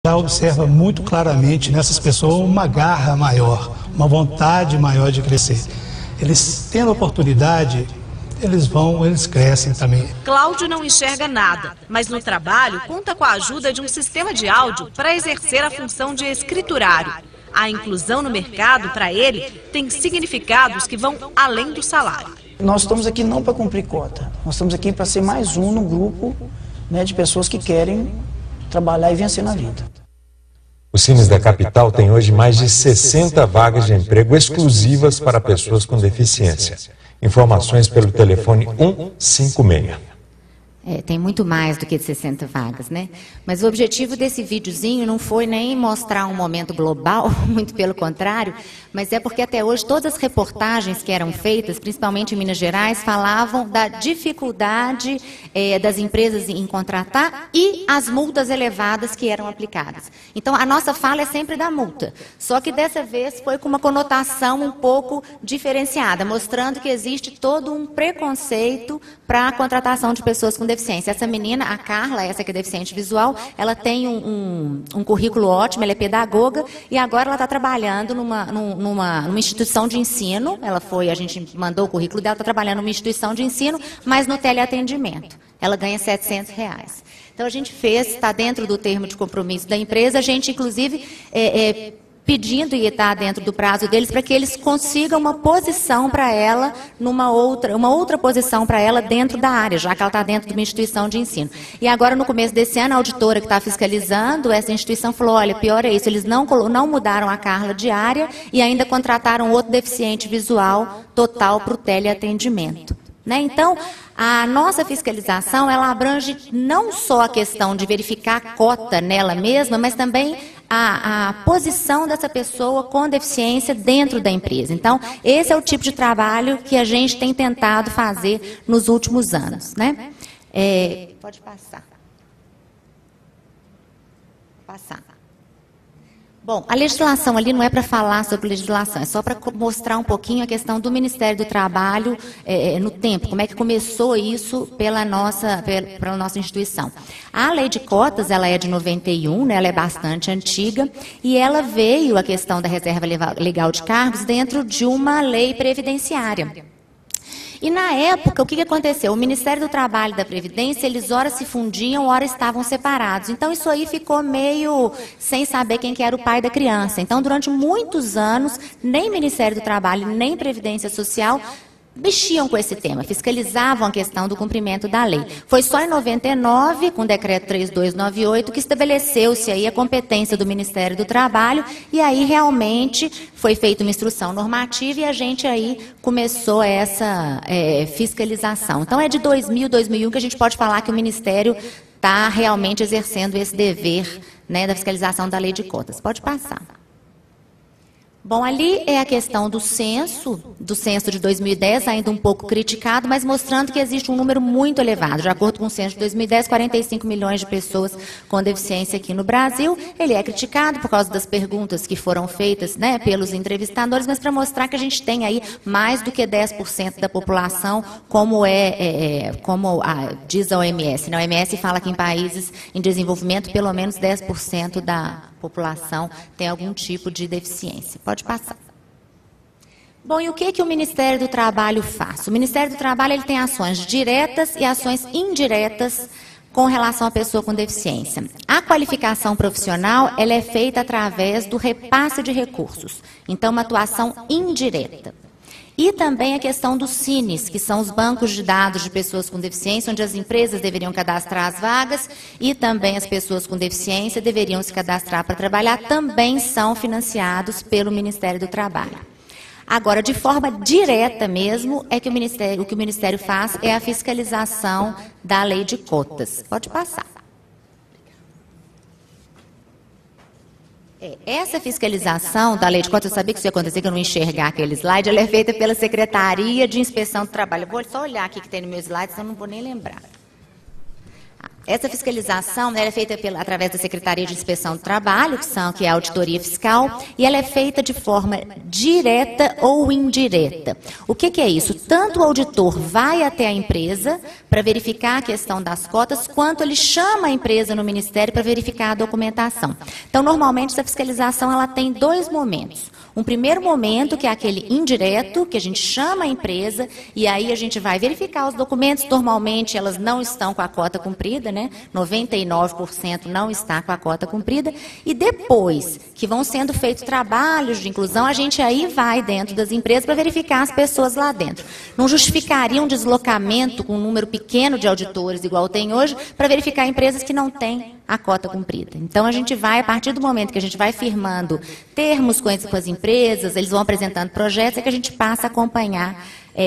já observa muito claramente nessas pessoas uma garra maior, uma vontade maior de crescer. Eles tendo oportunidade, eles crescem também. Cláudio não enxerga nada, mas no trabalho conta com a ajuda de um sistema de áudio para exercer a função de escriturário. A inclusão no mercado, para ele, tem significados que vão além do salário. Nós estamos aqui não para cumprir cota, nós estamos aqui para ser mais um no grupo, né, de pessoas que querem trabalhar e vencer na vida. O Cines da capital tem hoje mais de 60 vagas de emprego exclusivas para pessoas com deficiência. Informações pelo telefone 156. Tem muito mais do que 60 vagas, né? Mas o objetivo desse videozinho não foi nem mostrar um momento global, muito pelo contrário, mas é porque até hoje todas as reportagens que eram feitas, principalmente em Minas Gerais, falavam da dificuldade das empresas em contratar e as multas elevadas que eram aplicadas. Então, a nossa fala é sempre da multa, só que dessa vez foi com uma conotação um pouco diferenciada, mostrando que existe todo um preconceito para a contratação de pessoas com deficiência. Essa menina, a Carla, essa que é deficiente visual, ela tem um currículo ótimo, ela é pedagoga e agora ela está trabalhando numa instituição de ensino. A gente mandou o currículo dela, está trabalhando numa instituição de ensino, mas no teleatendimento. Ela ganha R$700. Então a gente está dentro do termo de compromisso da empresa, a gente inclusive pedindo e está dentro do prazo deles para que eles consigam uma posição para ela, uma outra posição para ela dentro da área, já que ela está dentro de uma instituição de ensino. E agora, no começo desse ano, a auditora que está fiscalizando essa instituição falou, olha, pior é isso, eles não mudaram a Carla de área e ainda contrataram outro deficiente visual total para o teleatendimento. Né? Então, a nossa fiscalização, ela abrange não só a questão de verificar a cota nela mesma, mas também a posição dessa pessoa com deficiência dentro da empresa. Então, esse é o tipo de trabalho que a gente tem tentado fazer nos últimos anos. Né? Pode passar. Bom, a legislação ali não é para falar sobre legislação, é só para mostrar um pouquinho a questão do Ministério do Trabalho no tempo, como é que começou isso pela nossa instituição. A lei de cotas, ela é de 91, né, ela é bastante antiga, e ela veio, a questão da reserva legal de cargos, dentro de uma lei previdenciária. E na época, o que aconteceu? O Ministério do Trabalho e da Previdência, eles ora se fundiam, ora estavam separados. Então, isso aí ficou meio sem saber quem que era o pai da criança. Então, durante muitos anos, nem Ministério do Trabalho, nem Previdência Social mexiam com esse tema, fiscalizavam a questão do cumprimento da lei. Foi só em 99, com o decreto 3298, que estabeleceu-se aí a competência do Ministério do Trabalho, e aí realmente foi feita uma instrução normativa e a gente aí começou essa fiscalização. Então é de 2000, 2001 que a gente pode falar que o Ministério está realmente exercendo esse dever, né, da fiscalização da lei de cotas. Pode passar. Bom, ali é a questão do censo de 2010, ainda um pouco criticado, mas mostrando que existe um número muito elevado. De acordo com o censo de 2010, 45 milhões de pessoas com deficiência aqui no Brasil. Ele é criticado por causa das perguntas que foram feitas, né, pelos entrevistadores, mas para mostrar que a gente tem aí mais do que 10% da população, como diz a OMS. A OMS fala que em países em desenvolvimento, pelo menos 10% da população tem algum tipo de deficiência. Pode passar. Bom, e o que o Ministério do Trabalho faz? O Ministério do Trabalho ele tem ações diretas e ações indiretas com relação à pessoa com deficiência. A qualificação profissional ela é feita através do repasse de recursos. Então, uma atuação indireta. E também a questão dos Cines, que são os bancos de dados de pessoas com deficiência, onde as empresas deveriam cadastrar as vagas e também as pessoas com deficiência deveriam se cadastrar para trabalhar, também são financiados pelo Ministério do Trabalho. Agora, de forma direta mesmo, o que o Ministério faz é a fiscalização da lei de cotas. Pode passar. Essa fiscalização da lei de cotas, eu sabia que isso ia acontecer, que eu não enxergar aquele slide, ela é feita pela Secretaria de Inspeção do Trabalho. Eu vou só olhar aqui que tem no meu slide, senão eu não vou nem lembrar. Essa fiscalização, né, ela é feita através da Secretaria de Inspeção do Trabalho, que é a auditoria fiscal, e ela é feita de forma direta ou indireta. O que é isso? Tanto o auditor vai até a empresa para verificar a questão das cotas, quanto ele chama a empresa no Ministério para verificar a documentação. Então, normalmente, essa fiscalização ela tem dois momentos. Um primeiro momento, que é aquele indireto, que a gente chama a empresa, e aí a gente vai verificar os documentos. Normalmente, elas não estão com a cota cumprida, né? 99% não está com a cota cumprida. E depois que vão sendo feitos trabalhos de inclusão, a gente aí vai dentro das empresas para verificar as pessoas lá dentro. Não justificaria um deslocamento com um número pequeno de auditores, igual tem hoje, para verificar empresas que não têm a cota cumprida. Então, a gente vai, a partir do momento que a gente vai firmando termos com as empresas, eles vão apresentando projetos, é que a gente passa a acompanhar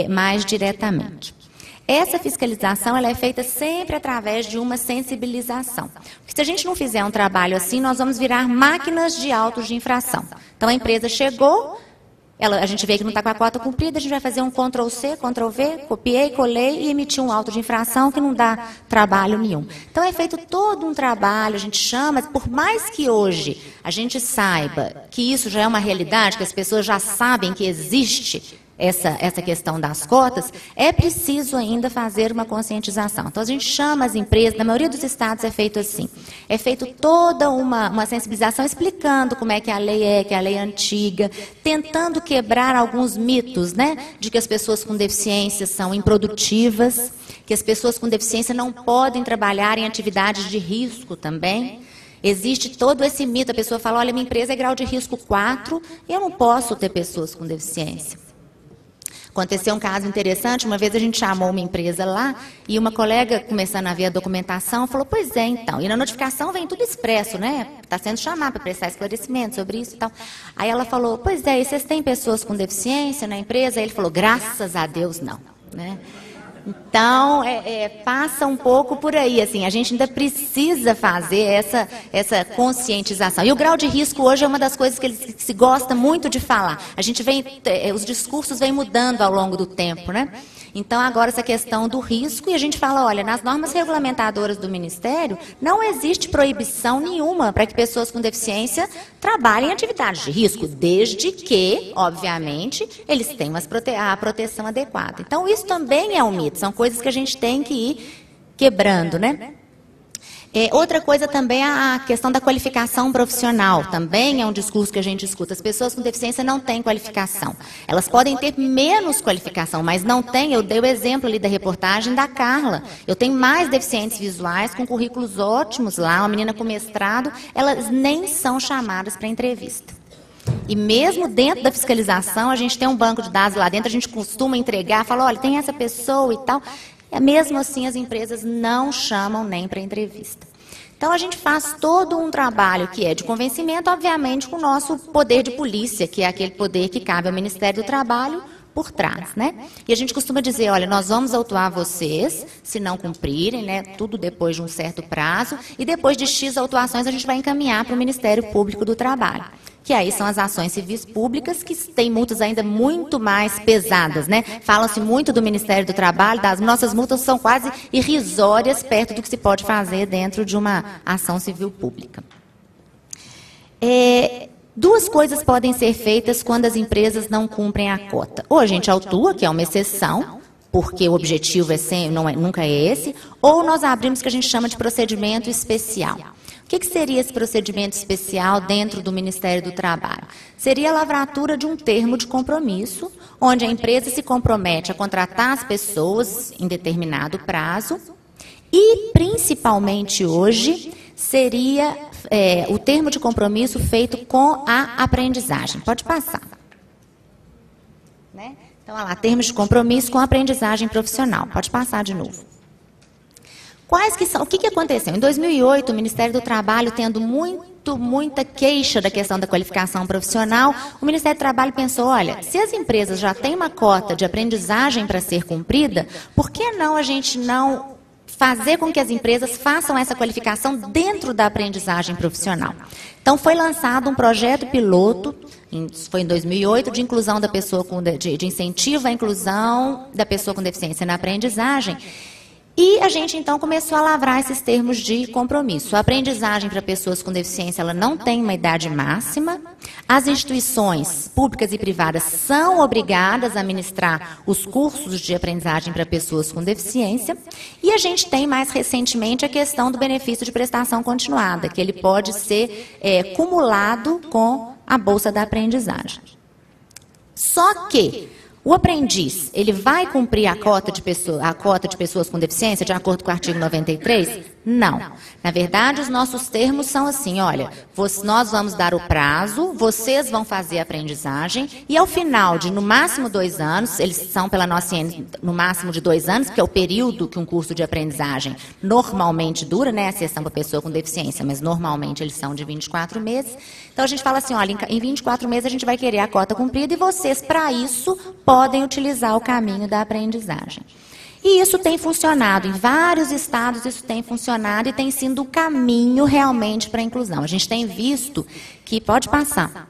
mais diretamente. Essa fiscalização ela é feita sempre através de uma sensibilização. Porque se a gente não fizer um trabalho assim, nós vamos virar máquinas de autos de infração. Então, a empresa chegou, a gente vê que não está com a cota cumprida, a gente vai fazer um Ctrl+C, Ctrl+V, copiei, colei e emitir um auto de infração que não dá trabalho nenhum. Então, é feito todo um trabalho, a gente chama, por mais que hoje a gente saiba que isso já é uma realidade, que as pessoas já sabem que existe essa questão das cotas, é preciso ainda fazer uma conscientização. Então, a gente chama as empresas, na maioria dos estados é feito assim, é feito toda uma sensibilização explicando como é que a lei que a lei é antiga, tentando quebrar alguns mitos, né, de que as pessoas com deficiência são improdutivas, que as pessoas com deficiência não podem trabalhar em atividades de risco também. Existe todo esse mito, a pessoa fala, olha, minha empresa é grau de risco 4, e eu não posso ter pessoas com deficiência. Aconteceu um caso interessante, uma vez a gente chamou uma empresa lá e uma colega, começando a ver a documentação, falou, pois é, então, e na notificação vem tudo expresso, né? Está sendo chamado para prestar esclarecimento sobre isso e tal. Aí ela falou, pois é, e vocês têm pessoas com deficiência na empresa? Aí ele falou, graças a Deus não, né? Então, passa um pouco por aí, assim, a gente ainda precisa fazer essa conscientização. E o grau de risco hoje é uma das coisas que se gosta muito de falar. A gente os discursos vêm mudando ao longo do tempo, né? Então, agora essa questão do risco, e a gente fala, olha, nas normas regulamentadoras do Ministério, não existe proibição nenhuma para que pessoas com deficiência trabalhem em atividades de risco, desde que, obviamente, eles tenham a proteção adequada. Então, isso também é um mito, são coisas que a gente tem que ir quebrando, né? Outra coisa também é a questão da qualificação profissional. Também é um discurso que a gente escuta. As pessoas com deficiência não têm qualificação. Elas podem ter menos qualificação, mas não têm. Eu dei o exemplo ali da reportagem da Carla. Eu tenho mais deficientes visuais com currículos ótimos lá, uma menina com mestrado, elas nem são chamadas para entrevista. E mesmo dentro da fiscalização, a gente tem um banco de dados lá dentro, a gente costuma entregar, fala, olha, tem essa pessoa e tal. Mesmo assim, as empresas não chamam nem para entrevista. Então, a gente faz todo um trabalho que é de convencimento, obviamente, com o nosso poder de polícia, que é aquele poder que cabe ao Ministério do Trabalho por trás, né? E a gente costuma dizer, olha, nós vamos autuar vocês, se não cumprirem, né? Tudo depois de um certo prazo, e depois de X autuações, a gente vai encaminhar para o Ministério Público do Trabalho. Que aí são as ações civis públicas, que têm multas ainda muito mais pesadas, né? Fala-se muito do Ministério do Trabalho, das nossas multas são quase irrisórias perto do que se pode fazer dentro de uma ação civil pública. Duas coisas podem ser feitas quando as empresas não cumprem a cota. Ou a gente autua, que é uma exceção, porque o objetivo nunca é esse, ou nós abrimos o que a gente chama de procedimento especial. O que seria esse procedimento especial dentro do Ministério do Trabalho? Seria a lavratura de um termo de compromisso, onde a empresa se compromete a contratar as pessoas em determinado prazo e, principalmente hoje, seria o termo de compromisso feito com a aprendizagem. Pode passar. Né? Então, olha lá, termos de compromisso com a aprendizagem profissional. Pode passar de novo. Quais que são? O que aconteceu? Em 2008, o Ministério do Trabalho, tendo muita queixa da questão da qualificação profissional, o Ministério do Trabalho pensou, olha, se as empresas já têm uma cota de aprendizagem para ser cumprida, por que não a gente não fazer com que as empresas façam essa qualificação dentro da aprendizagem profissional? Então, foi lançado um projeto piloto, foi em 2008, de inclusão da pessoa de incentivo à inclusão da pessoa com deficiência na aprendizagem. E a gente, então, começou a lavrar esses termos de compromisso. A aprendizagem para pessoas com deficiência, ela não tem uma idade máxima. As instituições públicas e privadas são obrigadas a ministrar os cursos de aprendizagem para pessoas com deficiência. E a gente tem, mais recentemente, a questão do benefício de prestação continuada, que ele pode ser cumulado com a bolsa da aprendizagem. Só que o aprendiz, ele vai cumprir a cota de pessoas com deficiência, de acordo com o artigo 93? Não. Na verdade, os nossos termos são assim, olha, nós vamos dar o prazo, vocês vão fazer a aprendizagem, e ao final de, no máximo, 2 anos, eles são pela nossa IN, no máximo de 2 anos, que é o período que um curso de aprendizagem normalmente dura, né, a exceção para pessoa com deficiência, mas normalmente eles são de 24 meses. Então, a gente fala assim, olha, em 24 meses a gente vai querer a cota cumprida, e vocês, para isso, podem utilizar o caminho da aprendizagem. E isso tem funcionado, em vários estados isso tem funcionado e tem sido o caminho realmente para a inclusão. A gente tem visto que, pode passar,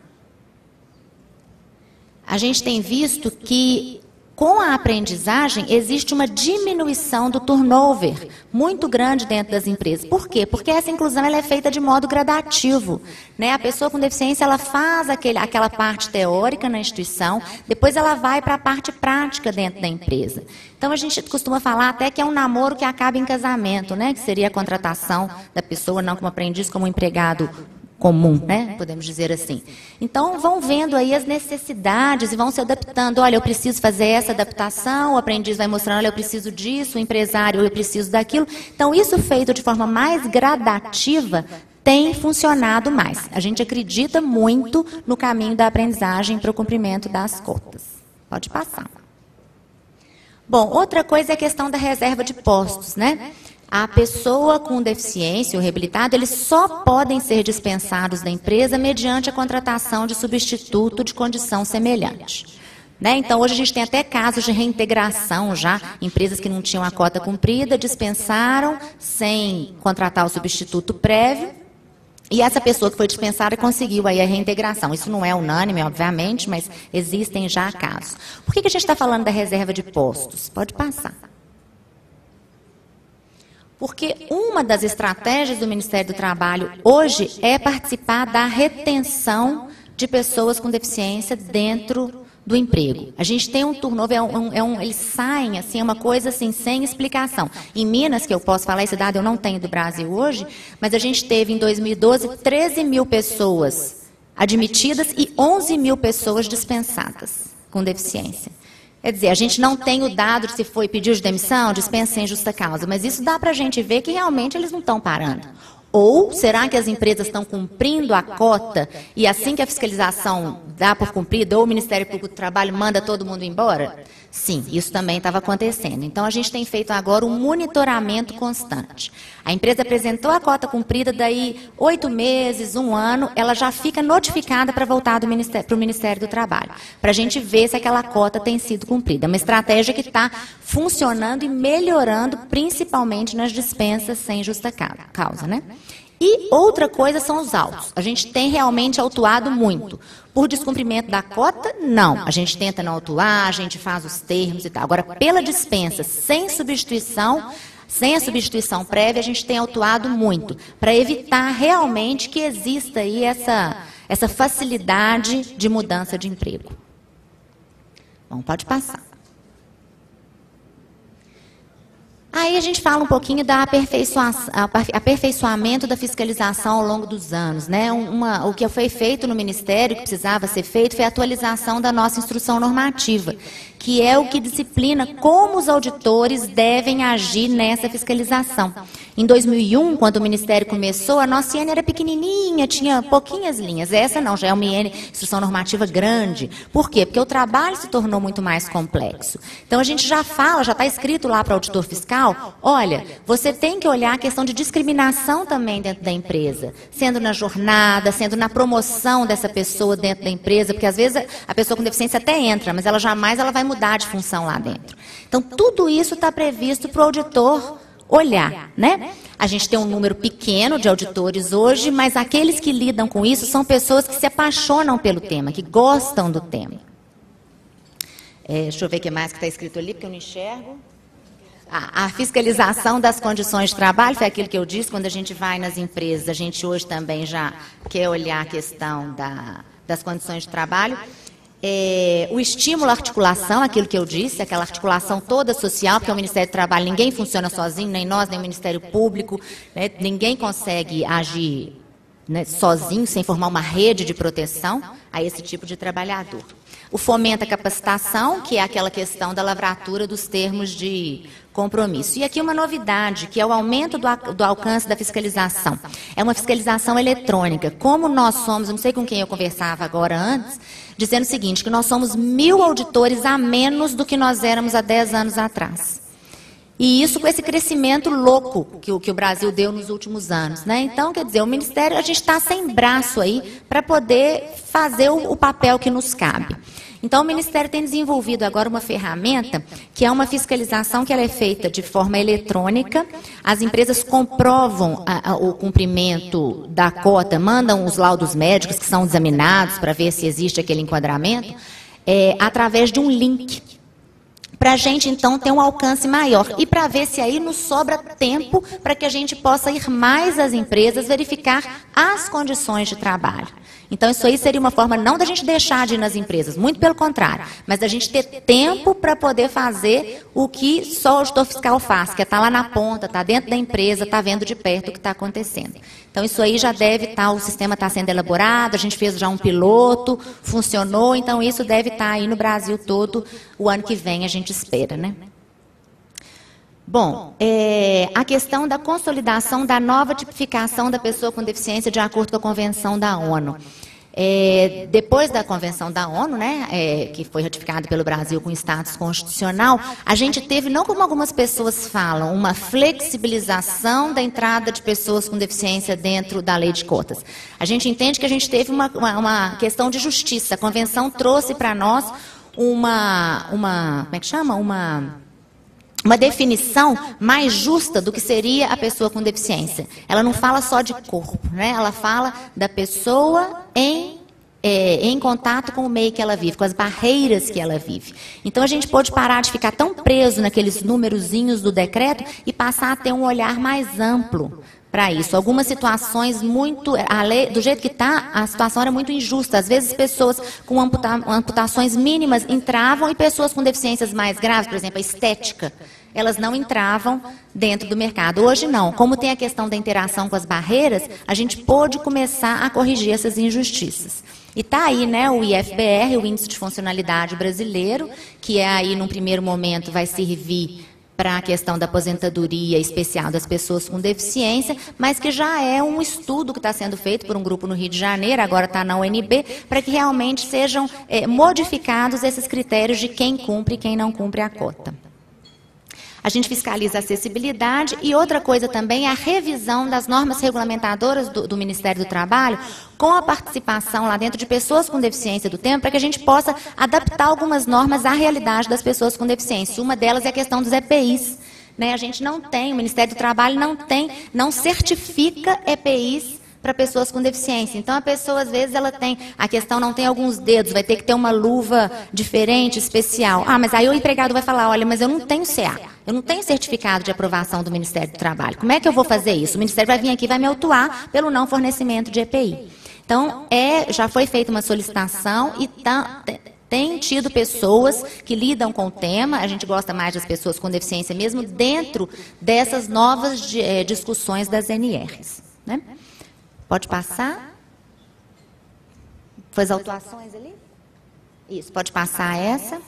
a gente tem visto que com a aprendizagem existe uma diminuição do turnover muito grande dentro das empresas. Por quê? Porque essa inclusão ela é feita de modo gradativo, né? A pessoa com deficiência ela faz aquela parte teórica na instituição, depois ela vai para a parte prática dentro da empresa. Então a gente costuma falar até que é um namoro que acaba em casamento, né? Que seria a contratação da pessoa não como aprendiz, como empregado comum, né? Podemos dizer assim. Então, vão vendo aí as necessidades e vão se adaptando. Olha, eu preciso fazer essa adaptação, o aprendiz vai mostrando, olha, eu preciso disso, o empresário, eu preciso daquilo. Então, isso feito de forma mais gradativa tem funcionado mais. A gente acredita muito no caminho da aprendizagem para o cumprimento das cotas. Pode passar. Bom, outra coisa é a questão da reserva de postos, né? A pessoa com deficiência, o reabilitado, eles só podem ser dispensados da empresa mediante a contratação de substituto de condição semelhante. Né? Então, hoje a gente tem até casos de reintegração já, empresas que não tinham a cota cumprida, dispensaram sem contratar o substituto prévio, e essa pessoa que foi dispensada conseguiu aí a reintegração. Isso não é unânime, obviamente, mas existem já casos. Por que a gente está falando da reserva de postos? Pode passar. Porque uma das estratégias do Ministério do Trabalho hoje é participar da retenção de pessoas com deficiência dentro do emprego. A gente tem um turnover, eles saem, assim, é uma coisa assim, sem explicação. Em Minas, que eu posso falar, esse dado eu não tenho do Brasil hoje, mas a gente teve em 2012 13 mil pessoas admitidas e 11 mil pessoas dispensadas com deficiência. Quer dizer, a gente não tem o dado de se foi pedido de demissão, dispensa sem justa causa, mas isso dá para a gente ver que realmente eles não estão parando. Ou será que as empresas estão cumprindo a cota e assim que a fiscalização dá por cumprida, ou o Ministério Público do Trabalho manda todo mundo embora? Sim, isso também estava acontecendo. Então, a gente tem feito agora um monitoramento constante. A empresa apresentou a cota cumprida, daí 8 meses, 1 ano, ela já fica notificada para voltar para o Ministério do Trabalho, para a gente ver se aquela cota tem sido cumprida. É uma estratégia que está funcionando e melhorando, principalmente nas dispensas sem justa causa, né? E outra coisa são os autos. A gente tem realmente autuado muito. Por descumprimento da cota, não. A gente tenta não autuar, a gente faz os termos e tal. Agora, pela dispensa, sem a substituição prévia, a gente tem autuado muito, para evitar realmente que exista aí essa facilidade de mudança de emprego. Bom, pode passar. Aí a gente fala um pouquinho da aperfeiçoamento da fiscalização ao longo dos anos, né? O que foi feito no Ministério, que precisava ser feito, foi a atualização da nossa instrução normativa, que é o que disciplina como os auditores devem agir nessa fiscalização. Em 2001, quando o Ministério começou, a nossa IN era pequenininha, tinha pouquinhas linhas. Essa não, já é uma IN, instrução normativa grande. Por quê? Porque o trabalho se tornou muito mais complexo. Então, a gente já fala, já está escrito lá para o auditor fiscal, olha, você tem que olhar a questão de discriminação também dentro da empresa, sendo na jornada, sendo na promoção dessa pessoa dentro da empresa, porque às vezes a pessoa com deficiência até entra, mas ela jamais vai mudar de função lá dentro. Então, tudo isso está previsto para o auditor olhar, né? A gente tem um número pequeno de auditores hoje, mas aqueles que lidam com isso são pessoas que se apaixonam pelo tema, que gostam do tema. Deixa eu ver o que mais que está escrito ali, porque eu não enxergo. A fiscalização das condições de trabalho foi aquilo que eu disse, quando a gente vai nas empresas, a gente hoje também já quer olhar a questão das condições de trabalho. O estímulo à articulação, aquilo que eu disse, aquela articulação toda social, porque o Ministério do Trabalho, ninguém funciona sozinho, nem nós, nem o Ministério Público, né, ninguém consegue agir, né, sozinho, sem formar uma rede de proteção a esse tipo de trabalhador. O fomento à capacitação, que é aquela questão da lavratura dos termos de compromisso. E aqui uma novidade, que é o aumento do alcance da fiscalização. É uma fiscalização eletrônica. Como nós somos, eu não sei com quem eu conversava agora antes, dizendo o seguinte, que nós somos 1000 auditores a menos do que nós éramos há 10 anos atrás. E isso com esse crescimento louco que o Brasil deu nos últimos anos, né? Então, quer dizer, o Ministério, a gente está sem braço aí para poder fazer o papel que nos cabe. Então, o Ministério tem desenvolvido agora uma ferramenta que é uma fiscalização que ela é feita de forma eletrônica. As empresas comprovam o cumprimento da cota, mandam os laudos médicos que são examinados para ver se existe aquele enquadramento, através de um link. Para a gente, então, ter um alcance maior. E para ver se aí nos sobra tempo para que a gente possa ir mais às empresas verificar as condições de trabalho. Então, isso aí seria uma forma não da gente deixar de ir nas empresas, muito pelo contrário, mas da gente ter tempo para poder fazer o que só o auditor fiscal faz, que é estar lá na ponta, estar dentro da empresa, estar vendo de perto o que está acontecendo. Então, isso aí já deve estar, o sistema está sendo elaborado, a gente fez já um piloto, funcionou, então isso deve estar aí no Brasil todo, o ano que vem a gente espera, né? Bom, a questão da consolidação da nova tipificação da pessoa com deficiência de acordo com a Convenção da ONU. Depois da Convenção da ONU, né, que foi ratificada pelo Brasil com status constitucional, a gente teve, não como algumas pessoas falam, uma flexibilização da entrada de pessoas com deficiência dentro da lei de cotas. A gente entende que a gente teve uma questão de justiça. A Convenção trouxe para nós como é que chama? Uma definição mais justa do que seria a pessoa com deficiência. Ela não fala só de corpo, né? Ela fala da pessoa em contato com o meio que ela vive, com as barreiras que ela vive. Então, a gente pode parar de ficar tão preso naqueles numerozinhos do decreto e passar a ter um olhar mais amplo para isso. Algumas situações do jeito que está, a situação era muito injusta. Às vezes, pessoas com amputações mínimas entravam e pessoas com deficiências mais graves, por exemplo, a estética, elas não entravam dentro do mercado. Hoje não. Como tem a questão da interação com as barreiras, a gente pôde começar a corrigir essas injustiças. E está aí, né, o IFBR, o Índice de Funcionalidade Brasileiro, que aí, num primeiro momento, vai servir para a questão da aposentadoria especial das pessoas com deficiência, mas que já é um estudo que está sendo feito por um grupo no Rio de Janeiro, agora está na UNB, para que realmente sejam modificados esses critérios de quem cumpre e quem não cumpre a cota. A gente fiscaliza a acessibilidade e outra coisa também é a revisão das normas regulamentadoras do Ministério do Trabalho com a participação lá dentro de pessoas com deficiência do tempo, para que a gente possa adaptar algumas normas à realidade das pessoas com deficiência. Uma delas é a questão dos EPIs. Né? A gente não tem, o Ministério do Trabalho não certifica EPIs para pessoas com deficiência. Então, a pessoa, às vezes, a questão não tem alguns dedos, vai ter que ter uma luva diferente, especial. Ah, mas aí o empregado vai falar, olha, mas eu não tenho CA, eu não tenho certificado de aprovação do Ministério do Trabalho. Como é que eu vou fazer isso? O Ministério vai vir aqui e vai me autuar pelo não fornecimento de EPI. Então, já foi feita uma solicitação e tem tido pessoas que lidam com o tema, a gente gosta mais das pessoas com deficiência mesmo, dentro dessas novas discussões das NRs. Né? Pode passar? Foi as autuações ali? Isso, pode passar essa.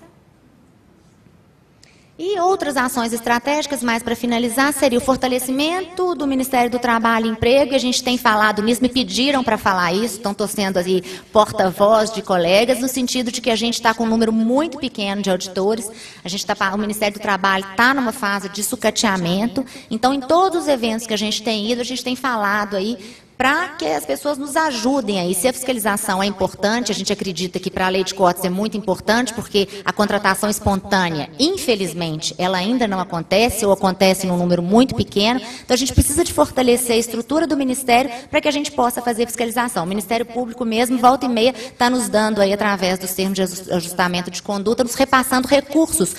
E outras ações estratégicas, mais para finalizar, seria o fortalecimento do Ministério do Trabalho e Emprego, e a gente tem falado nisso, me pediram para falar isso, então estou sendo assim, porta-voz de colegas, no sentido de que a gente está com um número muito pequeno de auditores, o Ministério do Trabalho está numa fase de sucateamento, então em todos os eventos que a gente tem ido, a gente tem falado aí, para que as pessoas nos ajudem aí. Se a fiscalização é importante, a gente acredita que para a lei de cotas é muito importante, porque a contratação espontânea, infelizmente, ela ainda não acontece, ou acontece num número muito pequeno, então a gente precisa de fortalecer a estrutura do Ministério para que a gente possa fazer fiscalização. O Ministério Público mesmo, volta e meia, está nos dando aí, através dos termos de ajustamento de conduta, nos repassando recursos